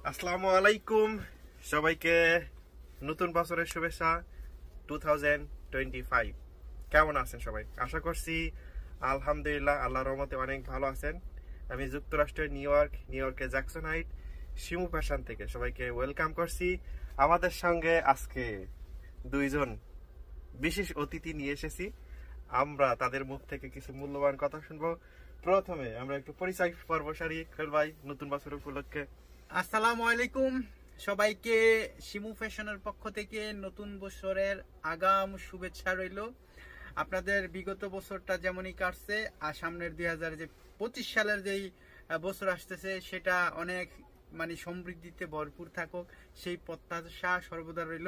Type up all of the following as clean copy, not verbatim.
আসসালামু আলাইকুম সবাইকে নতুন বছরের শুভেচ্ছা 2025। কেমন আছেন সবাই? আশা করছি আলহামদুলিল্লাহ আল্লাহর রহমতে অনেক ভালো আছেন। আমি যুক্তরাষ্ট্রের নিউ ইয়র্কের জ্যাকসন হাইট শিমু ফ্যাশন থেকে সবাইকে ওয়েলকাম করছি। আমাদের সঙ্গে আজকে দুইজন বিশেষ অতিথি নিয়ে এসেছি। আমরা তাদের মুখ থেকে কিছু মূল্যবান কথা শুনবো। প্রথমে আমরা একটু পরিচয় পর্ব সারি খেল ভাই, নতুন বছর উপলক্ষে। আসসালামু আলাইকুম সবাইকে, শিমু ফ্যাশনের পক্ষ থেকে নতুন বছরের আগাম শুভেচ্ছা রইল। আপনাদের বিগত বছরটা যেমনই কাটছে আর সামনের 2025 সালের যেই বছর আসতেছে সেটা অনেক সমৃদ্ধিতে ভরপুর থাকুক, সেই প্রত্যাশা সর্বদা রইল।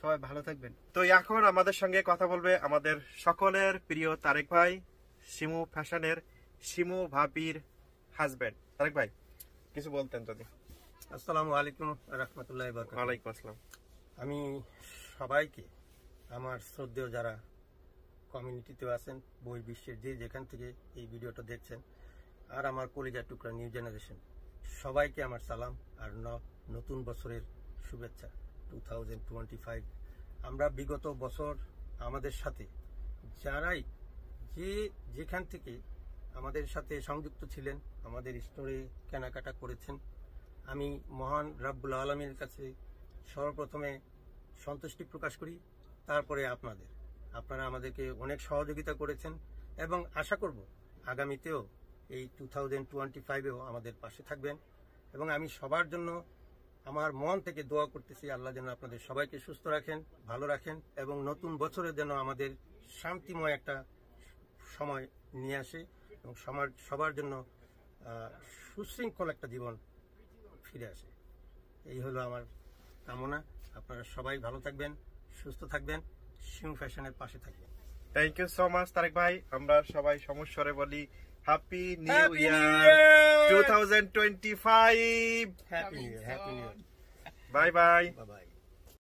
সবাই ভালো থাকবেন। তো এখন আমাদের সঙ্গে কথা বলবে আমাদের সকলের প্রিয় তারেক ভাই, শিমু ফ্যাশনের শিমু ভাবির হাজবেন্ড। তারেক ভাই কিছু বলতেন যদি। আসসালামু আলাইকুম রহমতুল্লাহ। ওয়ালাইকুম আসসালাম। আমি সবাইকে, আমার শ্রদ্ধেয় যারা কমিউনিটিতে আছেন, বহির্বিশ্বের যেখান থেকে এই ভিডিওটা দেখছেন, আর আমার কলিজার টুকরা নিউ জেনারেশন, সবাইকে আমার সালাম আর নতুন বছরের শুভেচ্ছা 2025। আমরা বিগত বছর আমাদের সাথে যারাই যেখান থেকে আমাদের সাথে সংযুক্ত ছিলেন, আমাদের স্টোরে কেনাকাটা করেছেন, আমি মহান রাব্বুল আলামিনের কাছে সর্বপ্রথমে সন্তুষ্টি প্রকাশ করি। তারপরে আপনারা আমাদেরকে অনেক সহযোগিতা করেছেন এবং আশা করব আগামীতেও এই 2025-এও আমাদের পাশে থাকবেন। এবং আমি সবার জন্য আমার মন থেকে দোয়া করতেছি, আল্লাহ যেন আপনাদের সবাইকে সুস্থ রাখেন, ভালো রাখেন এবং নতুন বছরে যেন আমাদের শান্তিময় একটা সময় নিয়ে আসে এবং সবার জন্য সুশৃঙ্খল একটা জীবন ফিরে আসে। এই হলো আমার কামনা। আপনারা সবাই ভালো থাকবেন, সুস্থ থাকবেন, শিমু ফ্যাশনের পাশে থাকবেন। Thank you so much Tarek ভাই। আমরা সবাই সমস্বরে বলি happy new Happy year New Year! 2025। Happy new year. Bye bye. Bye by.